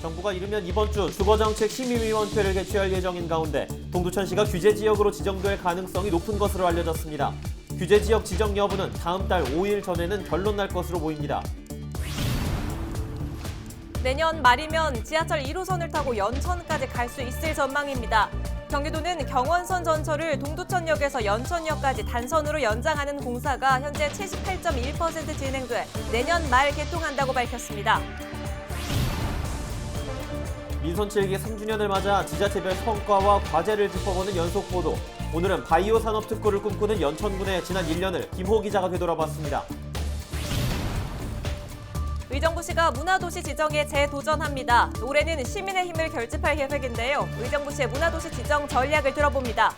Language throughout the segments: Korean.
정부가 이르면 이번 주 주거정책 심의위원회를 개최할 예정인 가운데 동두천시가 규제지역으로 지정될 가능성이 높은 것으로 알려졌습니다. 규제지역 지정 여부는 다음 달 5일 전에는 결론 날 것으로 보입니다. 내년 말이면 지하철 1호선을 타고 연천까지 갈 수 있을 전망입니다. 경기도는 경원선 전철을 동두천역에서 연천역까지 단선으로 연장하는 공사가 현재 78.1% 진행돼 내년 말 개통한다고 밝혔습니다. 민선 7기 3주년을 맞아 지자체별 성과와 과제를 짚어보는 연속 보도. 오늘은 바이오 산업 특구를 꿈꾸는 연천군의 지난 1년을 김호 기자가 되돌아봤습니다. 의정부시가 문화도시 지정에 재도전합니다. 올해는 시민의 힘을 결집할 계획인데요. 의정부시의 문화도시 지정 전략을 들어봅니다.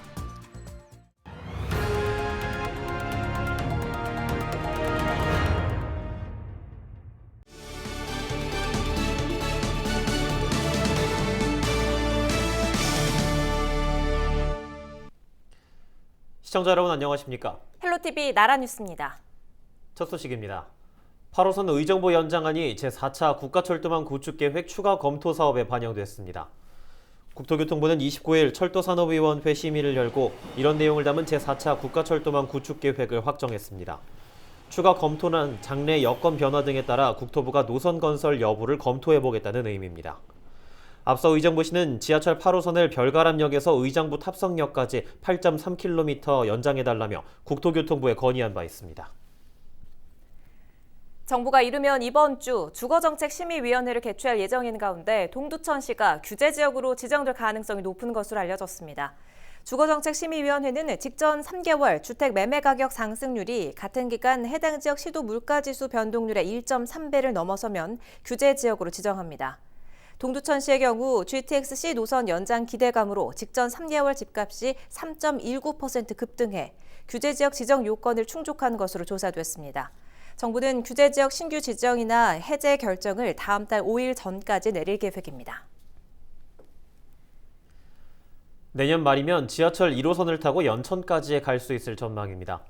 시청자 여러분 안녕하십니까? 헬로티비 나라뉴스입니다. 첫 소식입니다. 8호선 의정부 연장안이 제4차 국가철도망 구축계획 추가 검토 사업에 반영됐습니다. 국토교통부는 29일 철도산업위원회 심의를 열고 이런 내용을 담은 제4차 국가철도망 구축계획을 확정했습니다. 추가 검토는 장래 여건 변화 등에 따라 국토부가 노선 건설 여부를 검토해보겠다는 의미입니다. 앞서 의정부시는 지하철 8호선을 별가람역에서 의정부 탑성역까지 8.3km 연장해달라며 국토교통부에 건의한 바 있습니다. 정부가 이르면 이번 주 주거정책심의위원회를 개최할 예정인 가운데 동두천시가 규제지역으로 지정될 가능성이 높은 것으로 알려졌습니다. 주거정책심의위원회는 직전 3개월 주택 매매가격 상승률이 같은 기간 해당 지역 시도 물가지수 변동률의 1.3배를 넘어서면 규제지역으로 지정합니다. 동두천시의 경우 GTX-C 노선 연장 기대감으로 직전 3개월 집값이 3.19% 급등해 규제지역 지정 요건을 충족한 것으로 조사됐습니다. 정부는 규제지역 신규 지정이나 해제 결정을 다음 달 5일 전까지 내릴 계획입니다. 내년 말이면 지하철 1호선을 타고 연천까지 갈 수 있을 전망입니다.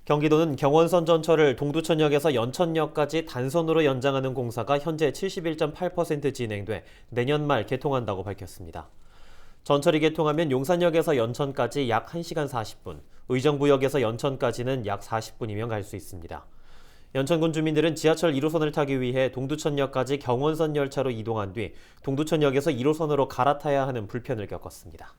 경기도는 경원선 전철을 동두천역에서 연천역까지 단선으로 연장하는 공사가 현재 71.8% 진행돼 내년 말 개통한다고 밝혔습니다. 전철이 개통하면 용산역에서 연천까지 약 1시간 40분, 의정부역에서 연천까지는 약 40분이면 갈 수 있습니다. 연천군 주민들은 지하철 1호선을 타기 위해 동두천역까지 경원선 열차로 이동한 뒤 동두천역에서 1호선으로 갈아타야 하는 불편을 겪었습니다.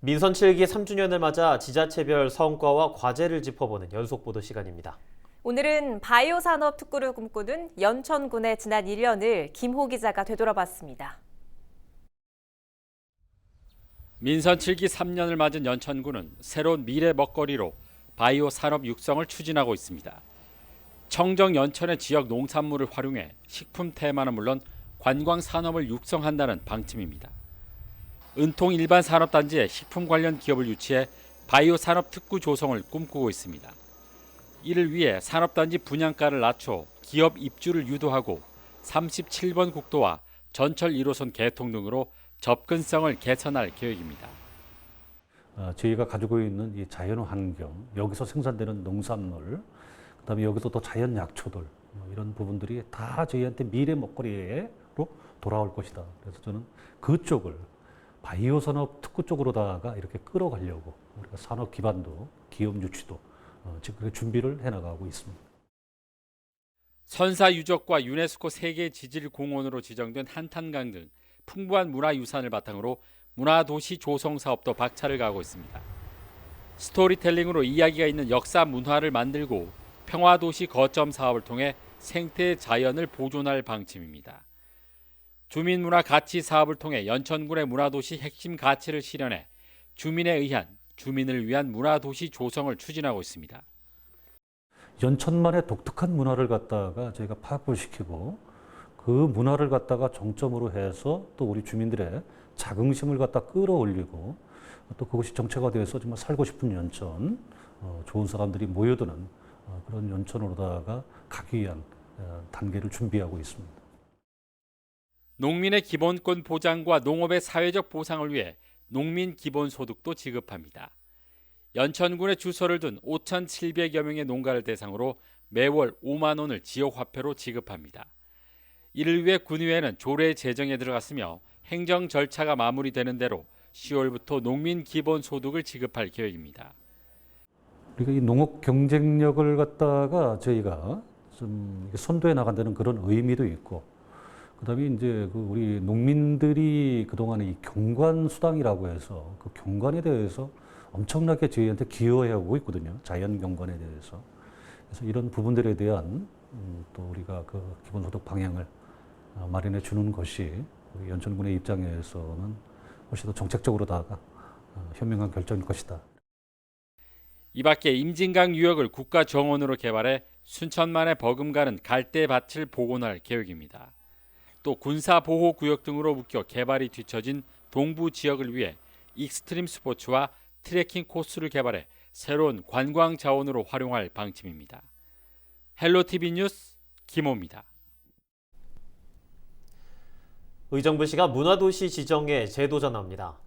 민선 7기 3주년을 맞아 지자체별 성과와 과제를 짚어보는 연속보도 시간입니다. 오늘은 바이오 산업 특구를 꿈꾸는 연천군의 지난 1년을 김호 기자가 되돌아봤습니다. 민선 7기 3년을 맞은 연천군은 새로운 미래 먹거리로 바이오 산업 육성을 추진하고 있습니다. 청정 연천의 지역 농산물을 활용해 식품 테마는 물론 관광 산업을 육성한다는 방침입니다. 은통 일반 산업단지에 식품 관련 기업을 유치해 바이오 산업 특구 조성을 꿈꾸고 있습니다. 이를 위해 산업단지 분양가를 낮춰 기업 입주를 유도하고 37번 국도와 전철 1호선 개통 등으로 접근성을 개선할 계획입니다. 저희가 가지고 있는 이 자연 환경, 여기서 생산되는 농산물, 그다음에 여기서 또 자연 약초들 이런 부분들이 다 저희한테 미래 먹거리로 돌아올 것이다. 그래서 저는 그쪽을 바이오 산업 특구 쪽으로다가 이렇게 끌어가려고 우리가 산업 기반도 기업 유치도 지금 그렇게 준비를 해나가고 있습니다. 선사 유적과 유네스코 세계 지질 공원으로 지정된 한탄강 등 풍부한 문화유산을 바탕으로 문화도시 조성 사업도 박차를 가하고 있습니다. 스토리텔링으로 이야기가 있는 역사 문화를 만들고 평화도시 거점 사업을 통해 생태 자연을 보존할 방침입니다. 주민문화 가치 사업을 통해 연천군의 문화도시 핵심 가치를 실현해 주민에 의한 주민을 위한 문화도시 조성을 추진하고 있습니다. 연천만의 독특한 문화를 갖다가 저희가 파악을 시키고 그 문화를 갖다가 정점으로 해서 또 우리 주민들의 자긍심을 갖다 끌어올리고 또 그것이 정체가 되어서 정말 살고 싶은 연천, 좋은 사람들이 모여드는 그런 연천으로다가 가기 위한 단계를 준비하고 있습니다. 농민의 기본권 보장과 농업의 사회적 보상을 위해 농민 기본소득도 지급합니다. 연천군에 주소를 둔 5,700여 명의 농가를 대상으로 매월 5만 원을 지역화폐로 지급합니다. 이를 위해 군의회는 조례 제정에 들어갔으며 행정 절차가 마무리되는 대로 10월부터 농민 기본소득을 지급할 계획입니다. 우리가 이 농업 경쟁력을 갖다가 저희가 좀 선도해 나간다는 그런 의미도 있고, 그다음에 이제 그 우리 농민들이 그동안에 이 경관 수당이라고 해서 그 경관에 대해서 엄청나게 저희한테 기여해 오고 있거든요. 자연 경관에 대해서. 그래서 이런 부분들에 대한 또 우리가 그 기본소득 방향을 마련해 주는 것이 우리 연천군의 입장에서는 훨씬 더 정책적으로다가 현명한 결정일 것이다. 이 밖에 임진강 유역을 국가 정원으로 개발해 순천만의 버금가는 갈대밭을 복원할 계획입니다. 또 군사보호구역 등으로 묶여 개발이 뒤처진 동부 지역을 위해 익스트림 스포츠와 트레킹 코스를 개발해 새로운 관광 자원으로 활용할 방침입니다. 헬로티비 뉴스 김호입니다. 의정부시가 문화도시 지정에 재도전합니다.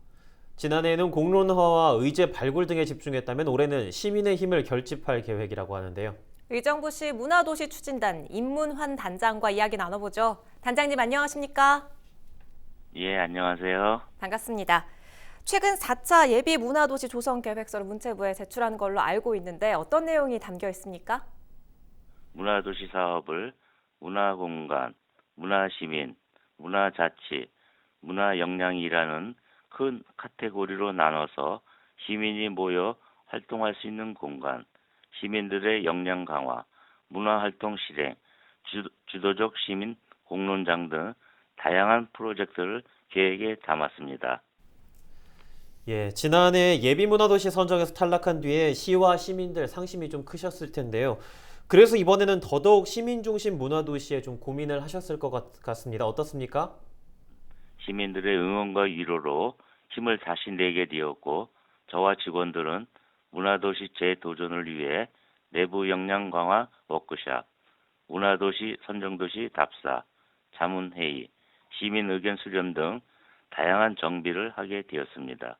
지난해에는 공론화와 의제 발굴 등에 집중했다면 올해는 시민의 힘을 결집할 계획이라고 하는데요. 의정부시 문화도시 추진단 임문환 단장과 이야기 나눠보죠. 단장님 안녕하십니까? 예, 안녕하세요. 반갑습니다. 최근 4차 예비 문화도시 조성 계획서를 문체부에 제출한 걸로 알고 있는데 어떤 내용이 담겨 있습니까? 문화도시 사업을 문화공간, 문화시민, 문화자치, 문화역량이라는 큰 카테고리로 나눠서 시민이 모여 활동할 수 있는 공간, 시민들의 역량 강화, 문화활동 실행, 주도적 시민 공론장 등 다양한 프로젝트를 계획에 담았습니다. 예, 지난해 예비문화도시 선정에서 탈락한 뒤에 시와 시민들 상심이 좀 크셨을 텐데요. 그래서 이번에는 더더욱 시민 중심 문화도시에 좀 고민을 하셨을 것 같습니다. 어떻습니까? 시민들의 응원과 위로로 힘을 다시 내게 되었고, 저와 직원들은 문화도시 재도전을 위해 내부 역량 강화 워크숍, 문화도시 선정도시 답사, 자문회의, 시민 의견 수렴 등 다양한 정비를 하게 되었습니다.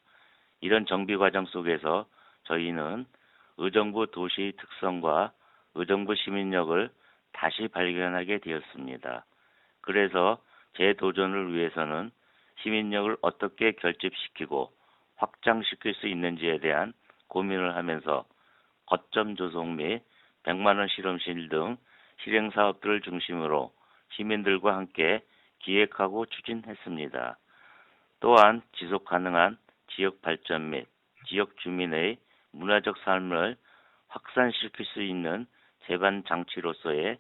이런 정비 과정 속에서 저희는 의정부 도시 특성과 의정부 시민력을 다시 발견하게 되었습니다. 그래서 재도전을 위해서는 시민력을 어떻게 결집시키고 확장시킬 수 있는지에 대한 고민을 하면서 거점 조성 및 100만 원 실험실 등 실행 사업들을 중심으로 시민들과 함께 기획하고 추진했습니다. 또한 지속 가능한 지역 발전 및 지역 주민의 문화적 삶을 확산시킬 수 있는 제반 장치로서의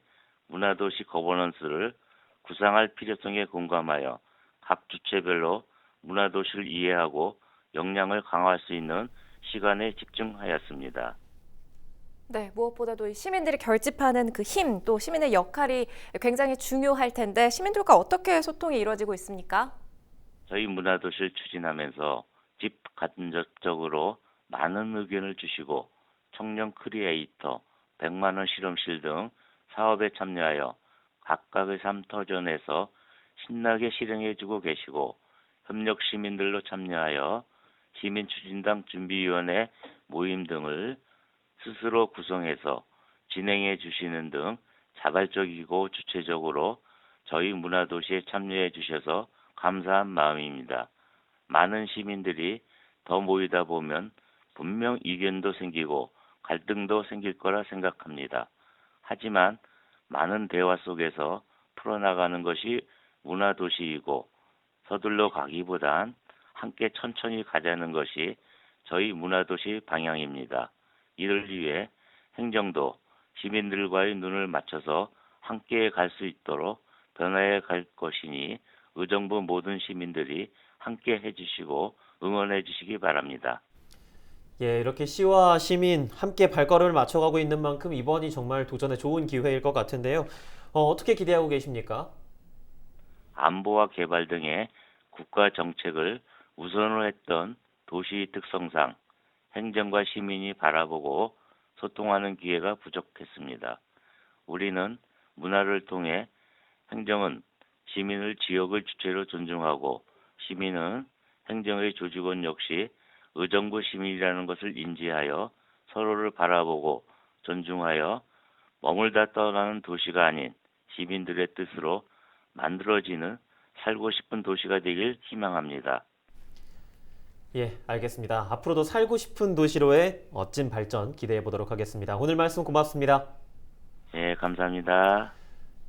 문화도시 거버넌스를 구상할 필요성에 공감하여 각 주체별로 문화도시를 이해하고 역량을 강화할 수 있는 시간에 집중하였습니다. 네, 무엇보다도 시민들이 결집하는 그 힘, 또 시민의 역할이 굉장히 중요할 텐데 시민들과 어떻게 소통이 이루어지고 있습니까? 저희 문화도시를 추진하면서 집간접적으로 많은 의견을 주시고 청년 크리에이터, 100만 원 실험실 등 사업에 참여하여 각각의 삶 터전에서 신나게 실행해주고 계시고, 협력 시민들로 참여하여 시민추진당 준비위원회 모임 등을 스스로 구성해서 진행해 주시는 등 자발적이고 주체적으로 저희 문화도시에 참여해 주셔서 감사한 마음입니다. 많은 시민들이 더 모이다 보면 분명 이견도 생기고 갈등도 생길 거라 생각합니다. 하지만 많은 대화 속에서 풀어나가는 것이 문화도시이고, 서둘러 가기보단 함께 천천히 가자는 것이 저희 문화도시 방향입니다. 이를 위해 행정도 시민들과의 눈을 맞춰서 함께 갈 수 있도록 변화해 갈 것이니 의정부 모든 시민들이 함께 해주시고 응원해 주시기 바랍니다. 예, 이렇게 시와 시민 함께 발걸음을 맞춰가고 있는 만큼 이번이 정말 도전에 좋은 기회일 것 같은데요. 어떻게 기대하고 계십니까? 안보와 개발 등의 국가 정책을 우선으로 했던 도시 특성상 행정과 시민이 바라보고 소통하는 기회가 부족했습니다. 우리는 문화를 통해 행정은 시민을 지역을 주체로 존중하고 시민은 행정의 조직원 역시 의정부 시민이라는 것을 인지하여 서로를 바라보고 존중하여 머물다 떠나는 도시가 아닌 시민들의 뜻으로 만들어지는 살고 싶은 도시가 되길 희망합니다. 예, 알겠습니다. 앞으로도 살고 싶은 도시로의 멋진 발전 기대해 보도록 하겠습니다. 오늘 말씀 고맙습니다. 예, 감사합니다.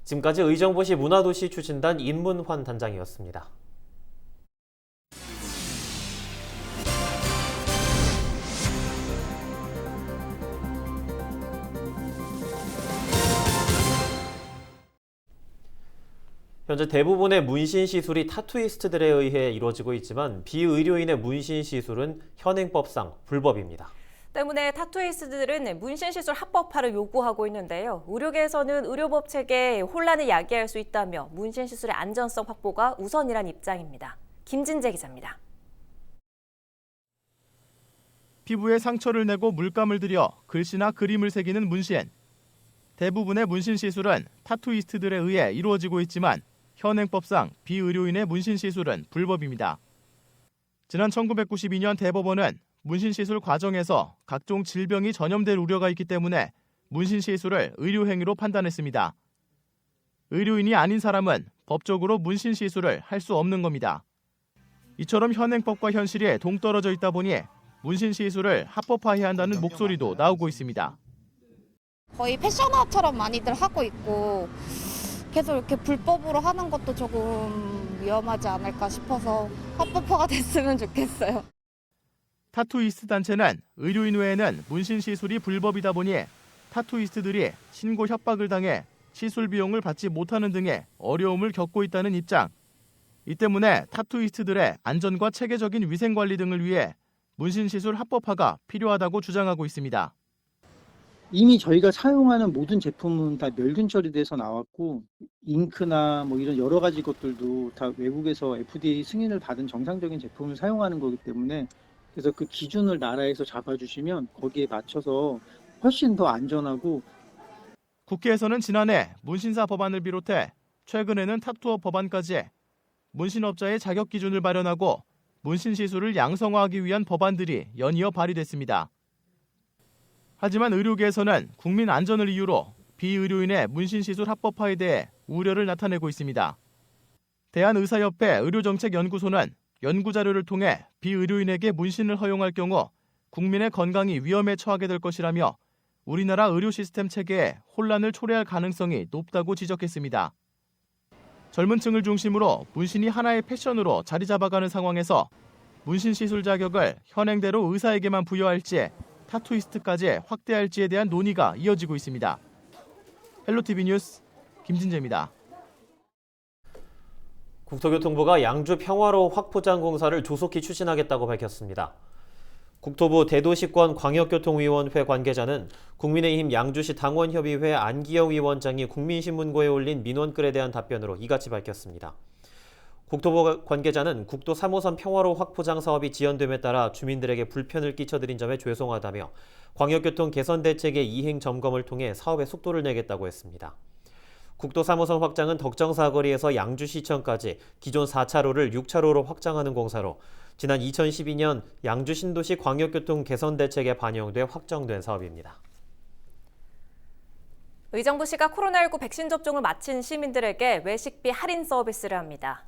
지금까지 의정부시 문화도시 추진단 임문환 단장이었습니다. 현재 대부분의 문신 시술이 타투이스트들에 의해 이루어지고 있지만 비의료인의 문신 시술은 현행법상 불법입니다. 때문에 타투이스트들은 문신 시술 합법화를 요구하고 있는데요. 의료계에서는 의료법 체계에 혼란을 야기할 수 있다며 문신 시술의 안전성 확보가 우선이란 입장입니다. 김진재 기자입니다. 피부에 상처를 내고 물감을 들여 글씨나 그림을 새기는 문신. 대부분의 문신 시술은 타투이스트들에 의해 이루어지고 있지만 현행법상 비의료인의 문신 시술은 불법입니다. 지난 1992년 대법원은 문신 시술 과정에서 각종 질병이 전염될 우려가 있기 때문에 문신 시술을 의료행위로 판단했습니다. 의료인이 아닌 사람은 법적으로 문신 시술을 할 수 없는 겁니다. 이처럼 현행법과 현실이 동떨어져 있다 보니 문신 시술을 합법화해야 한다는 목소리도 나오고 있습니다. 거의 패션화처럼 많이들 하고 있고 계속 이렇게 불법으로 하는 것도 조금 위험하지 않을까 싶어서 합법화가 됐으면 좋겠어요. 타투이스트 단체는 의료인 외에는 문신 시술이 불법이다 보니 타투이스트들이 신고 협박을 당해 시술 비용을 받지 못하는 등의 어려움을 겪고 있다는 입장. 이 때문에 타투이스트들의 안전과 체계적인 위생 관리 등을 위해 문신 시술 합법화가 필요하다고 주장하고 있습니다. 이미 저희가 사용하는 모든 제품은 다 멸균 처리돼서 나왔고 잉크나 뭐 이런 여러 가지 것들도 다 외국에서 FDA 승인을 받은 정상적인 제품을 사용하는 거기 때문에 그래서 그 기준을 나라에서 잡아주시면 거기에 맞춰서 훨씬 더 안전하고. 국회에서는 지난해 문신사 법안을 비롯해 최근에는 타투업 법안까지 문신업자의 자격 기준을 마련하고 문신 시술을 양성화하기 위한 법안들이 연이어 발의됐습니다. 하지만 의료계에서는 국민 안전을 이유로 비의료인의 문신 시술 합법화에 대해 우려를 나타내고 있습니다. 대한의사협회 의료정책연구소는 연구자료를 통해 비의료인에게 문신을 허용할 경우 국민의 건강이 위험에 처하게 될 것이라며 우리나라 의료 시스템 체계에 혼란을 초래할 가능성이 높다고 지적했습니다. 젊은 층을 중심으로 문신이 하나의 패션으로 자리 잡아가는 상황에서 문신 시술 자격을 현행대로 의사에게만 부여할지 타투이스트까지 확대할지에 대한 논의가 이어지고 있습니다. 헬로티비 뉴스 김진재입니다. 국토교통부가 양주 평화로 확포장 공사를 조속히 추진하겠다고 밝혔습니다. 국토부 대도시권 광역교통위원회 관계자는 국민의힘 양주시 당원협의회 안기영 위원장이 국민신문고에 올린 민원글에 대한 답변으로 이같이 밝혔습니다. 국토부 관계자는 국도 3호선 평화로 확포장 사업이 지연됨에 따라 주민들에게 불편을 끼쳐드린 점에 죄송하다며 광역교통 개선 대책의 이행 점검을 통해 사업의 속도를 내겠다고 했습니다. 국도 3호선 확장은 덕정사거리에서 양주시청까지 기존 4차로를 6차로로 확장하는 공사로 지난 2012년 양주 신도시 광역교통 개선 대책에 반영돼 확정된 사업입니다. 의정부시가 코로나19 백신 접종을 마친 시민들에게 외식비 할인 서비스를 합니다.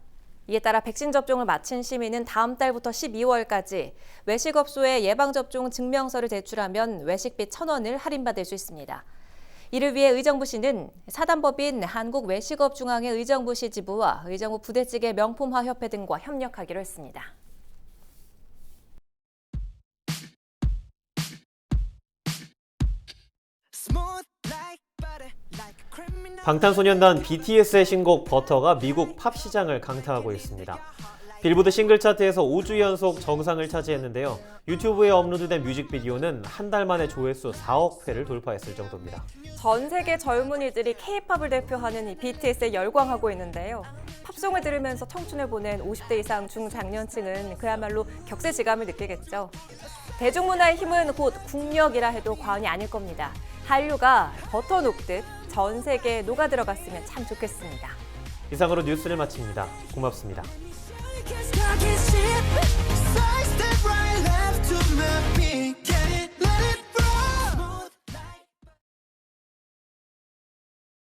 이에 따라 백신 접종을 마친 시민은 다음 달부터 12월까지 외식업소에 예방접종 증명서를 제출하면 외식비 1,000원을 할인받을 수 있습니다. 이를 위해 의정부시는 사단법인 한국외식업중앙회 의정부시 지부와 의정부 부대찌개 명품화협회 등과 협력하기로 했습니다. 방탄소년단 BTS의 신곡 버터가 미국 팝 시장을 강타하고 있습니다. 빌보드 싱글 차트에서 5주 연속 정상을 차지했는데요. 유튜브에 업로드된 뮤직비디오는 한 달 만에 조회수 4억 회를 돌파했을 정도입니다. 전 세계 젊은이들이 K-팝을 대표하는 이 BTS에 열광하고 있는데요. 팝송을 들으면서 청춘을 보낸 50대 이상 중장년층은 그야말로 격세지감을 느끼겠죠. 대중문화의 힘은 곧 국력이라 해도 과언이 아닐 겁니다. 한류가 버터 녹듯 전 세계에 녹아들어갔으면 참 좋겠습니다. 이상으로 뉴스를 마칩니다. 고맙습니다. Start this ship, side step right left to my feet.